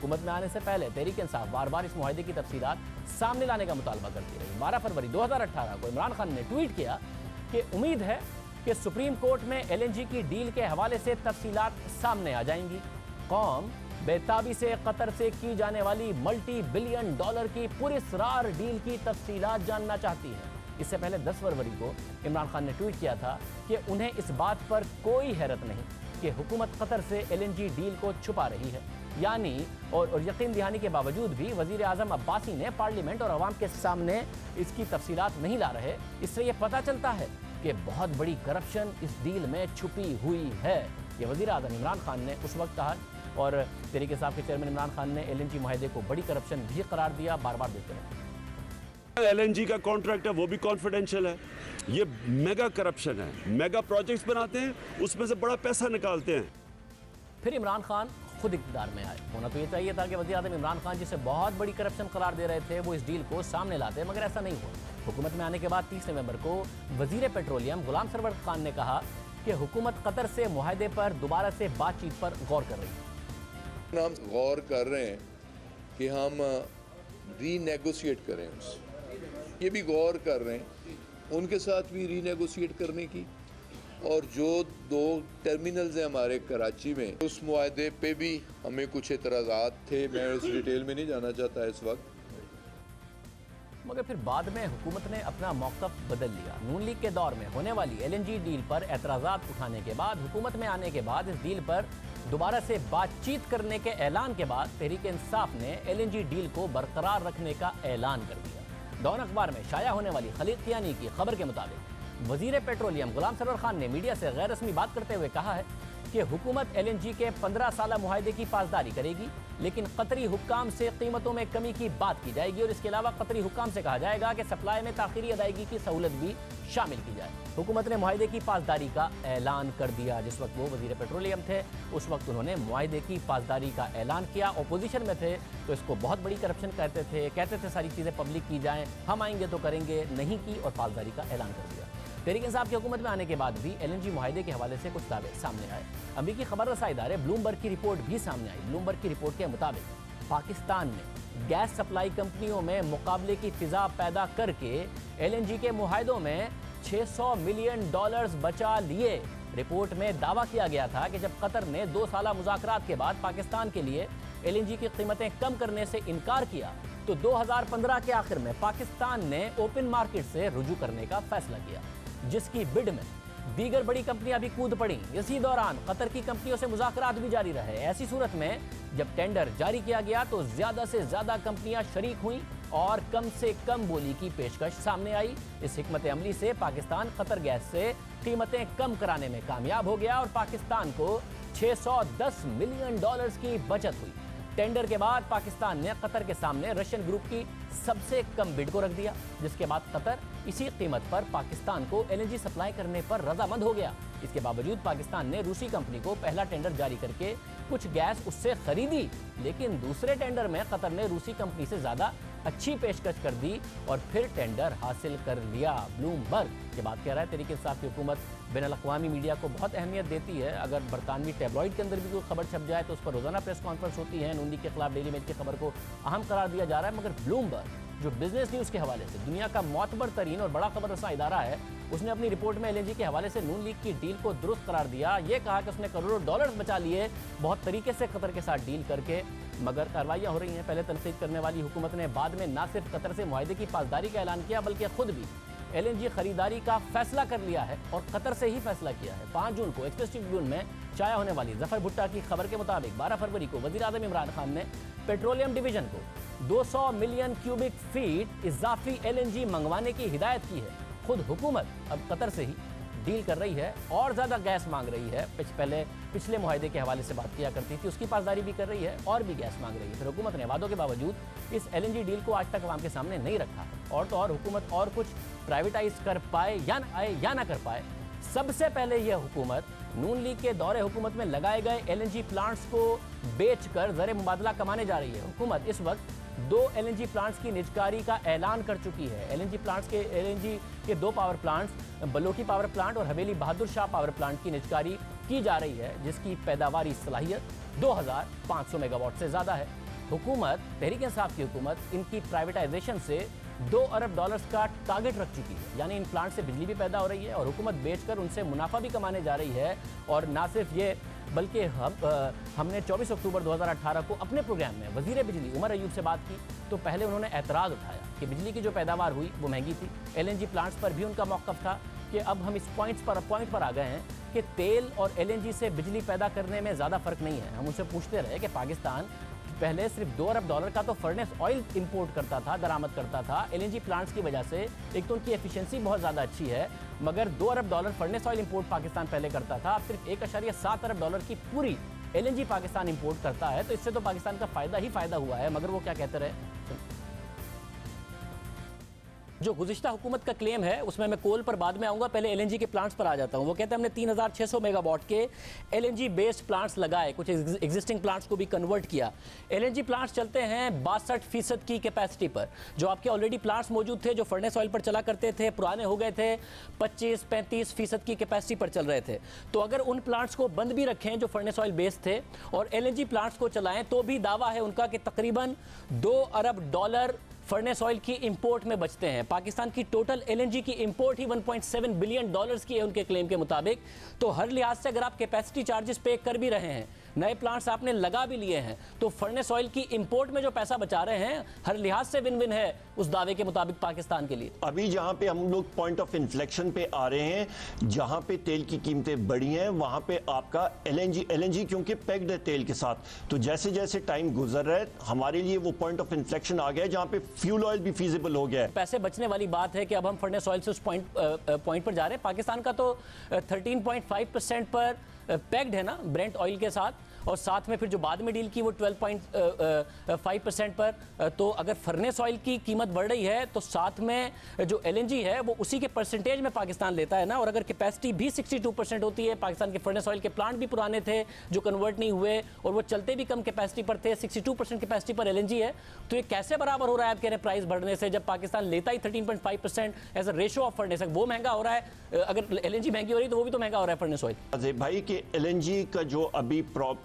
हुकूमत में आने से पहले तहरीक इंसाफ बार बार इस मुआहदे की तफसीलात सामने लाने का मुतालबा करती रही। 12 फरवरी 2018 को इमरान खान ने ट्वीट किया कि उम्मीद है कि सुप्रीम कोर्ट में LNG की डील के हवाले से तफसीलात सामने आ जाएंगी। कौम बेताबी से कतर से की जाने वाली मल्टी बिलियन डॉलर की पुरस्रार डील की तफसीलात जानना चाहती है। इससे पहले 10 फरवरी को इमरान खान ने ट्वीट किया था कि उन्हें इस बात पर कोई हैरत नहीं कि हुकूमत कतर से LNG डील को छुपा रही है। यानी और यकीन दहानी के बावजूद भी वजीर आजम अब्बासी ने पार्लियामेंट और अवाम के सामने इसकी तफसीलात नहीं ला रहे। इससे यह पता चलता है कि बहुत बड़ी करप्शन इस डील में छुपी हुई है। ये वजीर आजम इमरान खान ने उस वक्त कहा और तहरीक इंसाफ के चेयरमैन इमरान खान ने LNG मुआहदे को बड़ी करप्शन भी करार दिया। बार बार देते हैं LNG का कॉन्ट्रैक्ट है वो भी कॉन्फिडेंशियल है। ये मेगा करप्शन है, मेगा प्रोजेक्ट्स बनाते हैं, उसमें से बड़ा पैसा निकालते हैं। फिर इमरान खान खुद इक़्तिदार में आए। होना तो ये चाहिए था कि वज़ीर आज़म इमरान खान जिसे बहुत बड़ी करप्शन करार दे रहे थे वो इस डील को सामने लाते, मगर ऐसा नहीं हुआ। हुकूमत में आने के बाद 30 नवंबर को वज़ीर पेट्रोलियम गुलाम सरवर खान ने कहा कि हुकूमत कतर से मुआहदे पर दोबारा से बातचीत पर गौर कर रही है। हम गौर कर रहे हैं कि हम रीनेगोशिएट करें उससे। ये भी गौर कर रहे हैं उनके साथ भी रीनेगोशिएट करने की। और जो 2 टर्मिनल्स हैं हमारे कराची में, उस मुआहदे पे भी हमें कुछ एतराज़ात थे। मैं उस डिटेल में नहीं जाना चाहता इस वक्त। मगर फिर बाद में हुकूमत ने अपना मौक़िफ़ बदल लिया। नून लीग के दौर में होने वाली LNG डील पर एतराज़ात उठाने के बाद, हुकूमत में आने के बाद, इस डील पर दोबारा से बातचीत करने के ऐलान के बाद तहरीक इंसाफ ने LNG डील को बरकरार रखने का ऐलान कर दिया। डॉन अखबार में शाया होने वाली खलील कियानी की खबर के मुताबिक वजीर पेट्रोलियम गुलाम सरवर खान ने मीडिया से गैर रस्मी बात करते हुए कहा है कि हुकूमत LNG के 15 साला मुआहदे की पासदारी करेगी, लेकिन कतरी हुक्काम से कीमतों में कमी की बात की जाएगी और इसके अलावा कतरी हुक्काम से कहा जाएगा कि सप्लाई में ताखीरी अदायगी की सहूलत भी शामिल की जाए। हुकूमत ने मुआहदे की पासदारी का ऐलान कर दिया। जिस वक्त वो वजीर पेट्रोलियम थे उस वक्त उन्होंने मुआहदे की पासदारी का ऐलान किया। अपोजिशन में थे तो इसको बहुत बड़ी करप्शन कहते थे सारी चीज़ें पब्लिक की जाएँ, हम आएंगे तो करेंगे, नहीं की और पासदारी का ऐलान कर दिया। तहरीक इंसाफ की हुकूमत में आने के बाद भी LNG मुआहदे के हवाले से कुछ दावे सामने आए। अमेरिकी खबर रसा इदारे ब्लूमबर्ग की रिपोर्ट भी सामने आई। ब्लूमबर्ग की रिपोर्ट के मुताबिक पाकिस्तान ने गैस सप्लाई कंपनियों में मुकाबले की फिजा पैदा करके LNG के मुआहदों में $600 मिलियन बचा लिए। रिपोर्ट में दावा किया गया था कि जब कतर ने 2 साला मुज़ाकरात के बाद पाकिस्तान के लिए LNG की कीमतें कम करने से इनकार किया तो 2015 के आखिर में पाकिस्तान ने ओपन मार्केट से रुजू करने का फैसला किया, जिसकी बिड में दीगर बड़ी कंपनियां भी कूद पड़ी। इसी दौरान कतर की कंपनियों से मुज़ाकरात भी जारी रहे। ऐसी सूरत में जब टेंडर जारी किया गया तो ज्यादा से ज्यादा कंपनियां शरीक हुईं और कम से कम बोली की पेशकश सामने आई। इस हिकमत अमली से पाकिस्तान कतर गैस से कीमतें कम कराने में कामयाब हो गया और पाकिस्तान को $610 मिलियन की बचत हुई। टेंडर के बाद पाकिस्तान ने कतर के सामने रशियन ग्रुप की सबसे कम बिड को रख दिया, जिसके बाद कतर इसी कीमत पर पाकिस्तान को LNG सप्लाई करने पर रजामंद हो गया। इसके बावजूद पाकिस्तान ने रूसी कंपनी को पहला टेंडर जारी करके कुछ गैस उससे खरीदी, लेकिन दूसरे टेंडर में कतर ने रूसी कंपनी से ज्यादा अच्छी पेशकश कर दी और फिर टेंडर हासिल कर लिया। ब्लूमबर्ग ये बात कह रहा है तहरीक इंसाफ की हुकूमत बैनुल-अक़वामी मीडिया को बहुत अहमियत देती है। अगर बरतानवी टैब्लॉइड के अंदर भी कोई खबर छप जाए तो उस पर रोजाना प्रेस कॉन्फ्रेंस होती है। नून लीग के खिलाफ डेली मेल की खबर को अहम करार दिया जा रहा है, मगर ब्लूमबर्ग जो बिजनेस न्यूज़ के हवाले से दुनिया का मोतबर तरीन और बड़ा खबर रसा इदारा है, उसने अपनी रिपोर्ट में LNG के हवाले से नून लीग की डील को दुरुस्त करार दिया। ये कहा कि उसने करोड़ों डॉलर्स बचा लिए बहुत तरीके से कतर के साथ डील करके, मगर कार्रवाइयाँ हो रही हैं। पहले तनकीद करने वाली हुकूमत ने बाद में न सिर्फ कतर से मुआहदे की पासदारी का ऐलान किया बल्कि खुद भी LNG खरीदारी का फैसला कर लिया है और कतर से ही फैसला किया है। 5 जून को एक्सप्रेस ट्रिब्यून में शाया होने वाली जफर भुट्टा की खबर के मुताबिक 12 फरवरी को वज़ीर आज़म इमरान खान ने पेट्रोलियम डिवीजन को 200 मिलियन क्यूबिक फीट इजाफी LNG मंगवाने की हिदायत की है। खुद हुकूमत अब कतर से ही डील कर रही है और ज़्यादा गैस मांग रही है। पहले पिछले मुआहदे के हवाले से बात किया करती थी, उसकी पासदारी भी कर रही है और भी गैस मांग रही है। फिर हुकूमत ने वादों के बावजूद इस LNG डील को आज तक अवाम के सामने नहीं रखा और तो और हुकूमत और कुछ प्राइवेटाइज कर पाए या ना कर पाए, सबसे पहले यह हुकूमत नून लीग के दौरे हुकूमत में लगाए गए LNG प्लांट्स को बेचकर ज़र मुबादला कमाने जा रही है। हुकूमत इस वक्त 2 LNG प्लांट्स की निजकारी का ऐलान कर चुकी है। LNG के 2 पावर प्लांट्स, बलोकी पावर प्लांट और हवेली बहादुर शाह पावर प्लांट की निजकारी की जा रही है, जिसकी पैदावारी सलाहियत 2500 मेगावाट से ज़्यादा है। हुकूमत, तहरीक इंसाफ की हुकूमत, इनकी प्राइवेटाइजेशन से $2 अरब का टारगेट रख चुकी है। यानी इन प्लांट से बिजली भी पैदा हो रही है और हुकूमत बेचकर उनसे मुनाफा भी कमाने जा रही है। और ना सिर्फ ये, बल्कि हमने 24 अक्टूबर 2018 को अपने प्रोग्राम में वज़ीर बिजली उमर अयूब से बात की तो पहले उन्होंने एतराज़ उठाया कि बिजली की जो पैदावार हुई वो महंगी थी। LNG प्लांट्स पर भी उनका मौक़िफ़ था कि अब हम इस पॉइंट पर आ गए हैं कि तेल और LNG से बिजली पैदा करने में ज़्यादा फ़र्क नहीं है। हम उनसे पूछते रहे कि पाकिस्तान पहले सिर्फ $2 अरब का तो फर्नेस ऑयल इंपोर्ट करता था, दरामद करता था। LNG प्लांट्स की वजह से एक तो उनकी एफिशिएंसी बहुत ज़्यादा अच्छी है, मगर $2 अरब फर्नेस ऑयल इंपोर्ट पाकिस्तान पहले करता था। अब सिर्फ $1.7 अरब की पूरी LNG पाकिस्तान इंपोर्ट करता है। तो इससे तो पाकिस्तान का फ़ायदा ही फ़ायदा हुआ है। मगर वो क्या कहते रहे, जो गुज़िश्ता हुकूमत का क्लेम है उसमें मैं कोल पर बाद में आऊँगा, पहले LNG के प्लांट्स पर आ जाता हूँ। वो कहते हैं हमने 3600 मेगावाट के LNG बेस्ड प्लांट्स लगाए, कुछ एग्जिस्टिंग प्लांट्स को भी कन्वर्ट किया। LNG प्लांट्स चलते हैं 62% की कैपेसिटी पर। जो आपके ऑलरेडी प्लांट्स मौजूद थे जो फर्नेस ऑयल पर चला करते थे, पुराने हो गए थे, 25-35% की कैपेसिटी पर चल रहे थे। तो अगर उन प्लांट्स को बंद भी रखें जो फर्नेस ऑयल बेस्ड थे और LNG प्लांट्स को चलाएं, तो भी दावा है उनका कि तकरीबन $2 अरब फर्नेस ऑयल की इंपोर्ट में बचते हैं। पाकिस्तान की टोटल LNG की इंपोर्ट ही $1.7 बिलियन की है उनके क्लेम के मुताबिक। तो हर लिहाज से अगर आप कैपेसिटी चार्जेस पे कर भी रहे हैं, नए प्लांट्स आपने लगा भी लिए हैं, तो फर्नेस ऑयल की इंपोर्ट में जो पैसा बचा रहे हैं हर लिहाज से विन विन है उस दावे के मुताबिक पाकिस्तान के लिए। अभी जहां पे हम लोग पॉइंट ऑफ इन्फ्लेक्शन पे आ रहे हैं, जहां पे तेल की कीमतें बढ़ी हैं, वहां पे आपका LNG क्योंकि पैक्ड है तेल के साथ, तो जैसे जैसे टाइम गुजर रहा है हमारे लिए वो पॉइंट ऑफ इन्फ्लेक्शन आ गया है जहां पे फ्यूल ऑयल भी फीजिबल हो गया है। पैसे बचने वाली बात है कि अब हम फर्नेस ऑयल से उस पॉइंट पर जा रहे हैं। पाकिस्तान का तो 13.5% पर पैक्ड है ना ब्रेंट ऑयल के साथ, और साथ में फिर जो बाद में डील की वो 12.5% पर। तो अगर फर्नेस ऑयल की कीमत बढ़ रही है तो साथ में जो LNG है वो उसी के परसेंटेज में पाकिस्तान लेता है ना। और अगर कैपेसिटी भी 62% होती है, पाकिस्तान के फर्नेस ऑयल के प्लांट भी पुराने थे जो कन्वर्ट नहीं हुए और वो चलते भी कम कैपेसिटी पर थे, 62% कैपेसिटी पर LNG है, तो ये कैसे बराबर हो रहा है आप कह रहे हैं प्राइस बढ़ने से, जब पाकिस्तान लेता ही 13.5% as a ratio of furnace. वो महंगा हो रहा है, अगर LNG महंगी हो रही है तो वो भी तो महंगा हो रहा है फर्नेस ऑयल। भाई कि LNG का जो अभी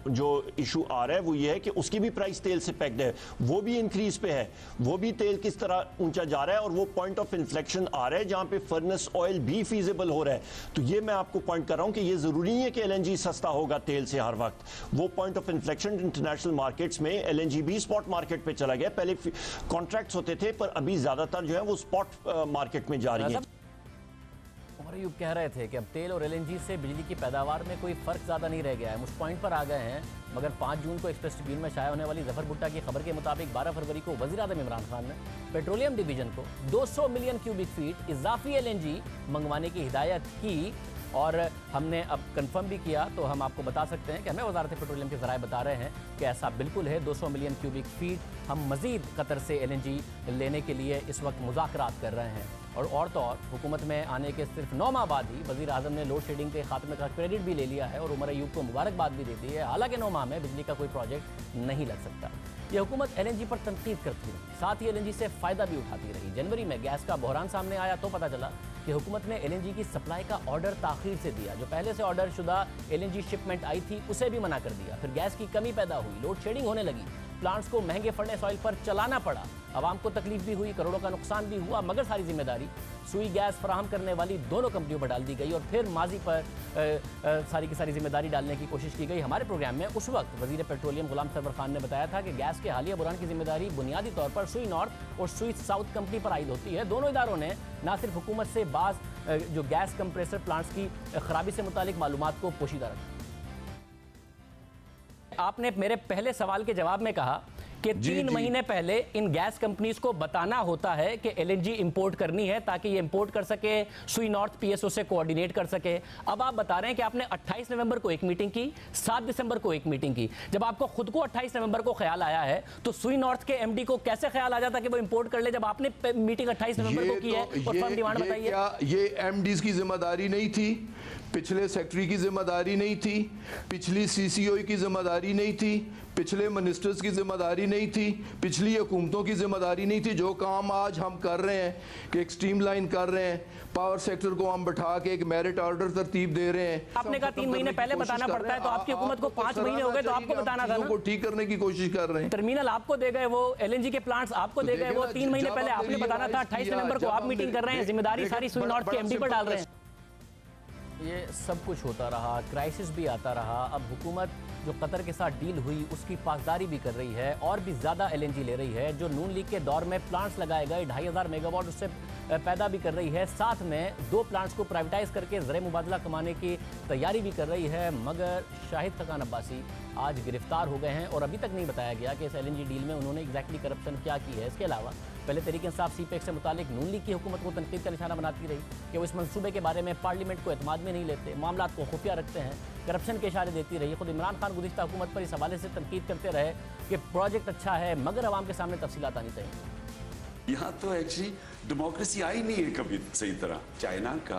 जो इशू आ रहा है वो ये है कि उसकी भी प्राइस तेल से पैक्ड है, वो भी इंक्रीज पे है, वो भी तेल किस तरह ऊंचा जा रहा है और वो पॉइंट ऑफ इन्फ्लेक्शन आ रहा है जहां पे फर्नेस ऑयल भी फीजिबल हो रहा है। तो ये मैं आपको पॉइंट कर रहा हूं कि ये जरूरी नहीं है कि LNG सस्ता होगा तेल से हर वक्त। वो point of inflection international markets में LNG भी स्पॉट मार्केट पे चला गया। पहले कॉन्ट्रैक्ट्स होते थे पर अभी ज्यादातर जो है वो स्पॉट मार्केट में जा रही है। उमर अयूब कह रहे थे कि अब तेल और LNG से बिजली की पैदावार में कोई फ़र्क ज़्यादा नहीं रह गया है, हम उस पॉइंट पर आ गए हैं। मगर 5 जून को एक्सप्रेस ट्रिब्यून में शाया होने वाली जफर भुट्टा की खबर के मुताबिक 12 फरवरी को वज़ीर-ए-आज़म इमरान खान ने पेट्रोलियम डिवीज़न को 200 मिलियन क्यूबिक फीट इजाफी LNG मंगवाने की हिदायत की। और हमने अब कंफर्म भी किया, तो हम आपको बता सकते हैं कि हमें वज़ारत पेट्रोलियम के ज़राए बता रहे हैं कि ऐसा बिल्कुल है। 200 मिलियन क्यूबिक फीट हम मज़ीद कतर से LNG लेने के लिए इस वक्त मुज़ाकरात कर रहे हैं। और तो और हुकूमत में आने के सिर्फ 9 माह बाद ही वज़ीर आज़म ने लोड शेडिंग के खात्मे का क्रेडिट भी ले लिया है और उमर अयूब को मुबारकबाद भी देती है। हालांकि 9 माह में बिजली का कोई प्रोजेक्ट नहीं लग सकता। यह हुकूमत LNG पर तनकीद करती रही, साथ ही LNG से फ़ायदा भी उठाती रही। जनवरी में गैस का बहरान सामने आया तो पता चला कि हुकूमत ने LNG की सप्लाई का ऑर्डर ताख़ीर से दिया। जो पहले से ऑर्डर शुदा LNG शिपमेंट आई थी उसे भी मना कर दिया। फिर गैस की कमी पैदा हुई, लोड शेडिंग होने लगी, प्लांट्स को महंगे फर्नेस ऑयल पर चलाना पड़ा, आवाम को तकलीफ भी हुई, करोड़ों का नुकसान भी हुआ। मगर सारी जिम्मेदारी सुई गैस फराहम करने वाली दोनों कंपनियों पर डाल दी गई और फिर माजी पर सारी की सारी जिम्मेदारी डालने की कोशिश की गई। हमारे प्रोग्राम में उस वक्त वज़ीर पेट्रोलियम गुलाम सरवर खान ने बताया था कि गैस के हालिया बुरान की जिम्मेदारी बुनियादी तौर पर सुई नॉर्थ और सुई साउथ कंपनी पर आयद होती है। दोनों इदारों ने ना सिर्फ हुकूमत से बाज़ जो गैस कंप्रेसर प्लांट्स की खराबी से मुतालिक मालूमात को पोशीदा रखा। आपने मेरे पहले सवाल के जवाब में कहा कि 3 महीने पहले इन गैस कंपनीज को बताना होता है कि LNG इंपोर्ट करनी है ताकि ये इंपोर्ट कर सके, सुई नॉर्थ PSO से कोऑर्डिनेट कर सके। अब आप बता रहे हैं कि आपने 28 नवंबर को एक मीटिंग की, 7 दिसंबर को एक मीटिंग की। जब आपको खुद को 28 नवंबर को ख्याल आया है तो सुई नॉर्थ के MD को कैसे ख्याल आ जाता कि वो इंपोर्ट कर ले जब आपने मीटिंग 28 नवंबर को की है और फर्म डिमांड बताइए। ये MDs की जिम्मेदारी नहीं थी, पिछले सेक्रेटरी की जिम्मेदारी नहीं थी, पिछली CCO की जिम्मेदारी नहीं थी, पिछले मिनिस्टर्स की जिम्मेदारी नहीं थी, पिछली हुकूमतों की जिम्मेदारी नहीं थी। जो काम आज हम कर रहे हैं कि एक स्ट्रीमलाइन कर रहे हैं, पावर सेक्टर को हम बैठा के एक मेरिट ऑर्डर तरतीब दे रहे हैं। आपने कहा 3 महीने पहले बताना पड़ता है, तो आपकी हुकूमत को 5 महीने हो गए, तो आपको बताना था ना। को ठीक करने की कोशिश कर रहे हैं। टर्मिनल आपको दे गए, वो एलएनजी के प्लांट्स आपको दे गए, वो 3 महीने पहले आपने बताना था। 28 नवंबर को आप मीटिंग कर रहे हैं, जिम्मेदारी सारी सुई नॉर्थ के एमडी पर डाल रहे हैं। ये सब कुछ होता रहा, क्राइसिस भी आता रहा। अब हुकूमत जो कतर के साथ डील हुई उसकी पासदारी भी कर रही है और भी ज़्यादा एलएनजी ले रही है। जो नून लीग के दौर में प्लांट्स लगाए गए 2500 मेगावाट उससे पैदा भी कर रही है। साथ में 2 प्लांट्स को प्राइवेटाइज करके ज़र मुबादला कमाने की तैयारी भी कर रही है। मगर शाहिद खकान अब्बासी आज गिरफ्तार हो गए हैं और अभी तक नहीं बताया गया कि इस एलएनजी डील में उन्होंने एग्जैक्टली करप्शन क्या की है। इसके अलावा पहले तहरीक इंसाफ सीपैक से मुतालिक नून लीग की हुकूमत को तनकीद का निशाना बनाती रही कि वो इस मंसूबे के बारे में पार्लियामेंट को एतमाद में नहीं लेते, मामला को खुफिया रखते हैं, करप्शन के इशारे देती रही। खुद इमरान खान गुज़िश्ता हुकूमत पर इस हवाले से तनकीद करते रहे कि प्रोजेक्ट अच्छा है मगर अवाम के सामने तफसीलात आनी चाहिए। यहाँ तो एक्चुअली डेमोक्रेसी आई नहीं है कभी सही तरह। चाइना का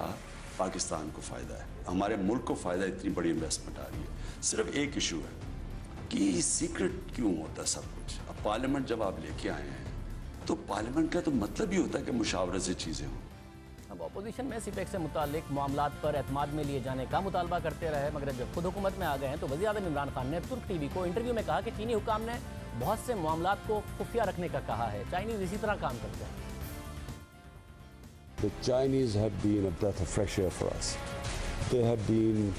पाकिस्तान को फ़ायदा है, हमारे मुल्क को फ़ायदा, इतनी बड़ी इन्वेस्टमेंट आ रही है। सिर्फ एक इशू है कि सीक्रेट क्यों होता है सब कुछ। अब पार्लियामेंट जब आप लेके आए हैं तो पार्लियामेंट का तो मतलब ही होता है कि मुशावरे से चीज़ें हों। अब अपोजिशन में सीपैक से मुतालिक मामलात पर एतमाद में लिए जाने का मुतालबा करते रहे, मगर जब खुद हुकूमत में आ गए हैं तो वज़ीर आज़म इमरान खान ने तुर्क टीवी को इंटरव्यू में कहा कि चीनी हुकाम ने बहुत से मामलात को खुफिया रखने का कहा है। चाइनीज़ इसी तरह काम करते हैं। The Chinese have been a breath of fresh air for us. They have been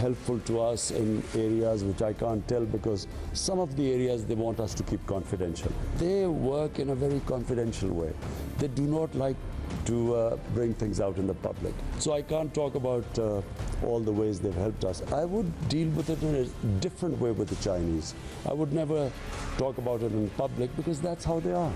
helpful to us in areas which I can't tell because some of the areas they want us to keep confidential. They work in a very confidential way. They do not like to bring things out in the public. So I can't talk about all the ways they've helped us. I would deal with it in a different way with the Chinese. I would never talk about it in public because that's how they are.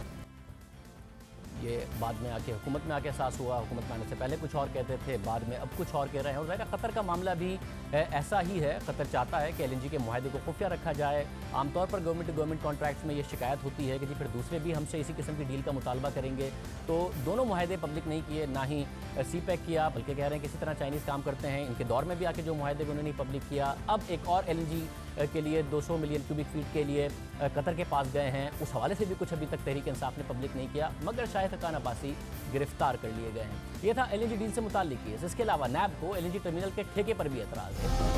ये बाद में आके हुकूमत में आके एहसास हुआ। हुकूमत में आने से पहले कुछ और कहते थे, बाद में अब कुछ और कह रहे हैं। और ज़ाहिर कतर का मामला भी ऐसा ही है। कतर चाहता है कि एलएनजी के मुआहदे को खुफिया रखा जाए। आमतौर पर गवर्नमेंट टू गवर्नमेंट कॉन्ट्रैक्ट्स में ये शिकायत होती है कि जी फिर दूसरे भी हमसे इसी किस्म की डील का मुतालबा करेंगे। तो दोनों मुआहदे पब्लिक नहीं किए, ना ही सीपैक किया, बल्कि कह रहे हैं कि इसी तरह चाइनीज़ काम करते हैं। इनके दौर में भी आके जो मुआहदे उन्होंने पब्लिक किया। अब एक और एलएनजी के लिए 200 मिलियन क्यूबिक फीट के लिए कतर के पास गए हैं। उस हवाले से भी कुछ अभी तक तहरीक इंसाफ ने पब्लिक नहीं किया, मगर शाहिद खकान अब्बासी गिरफ्तार कर लिए गए हैं। ये था एलएनजी डील से मुताल्लिक केस। इसके अलावा नैब को एलएनजी टर्मिनल के ठेके पर भी एतराज़ है।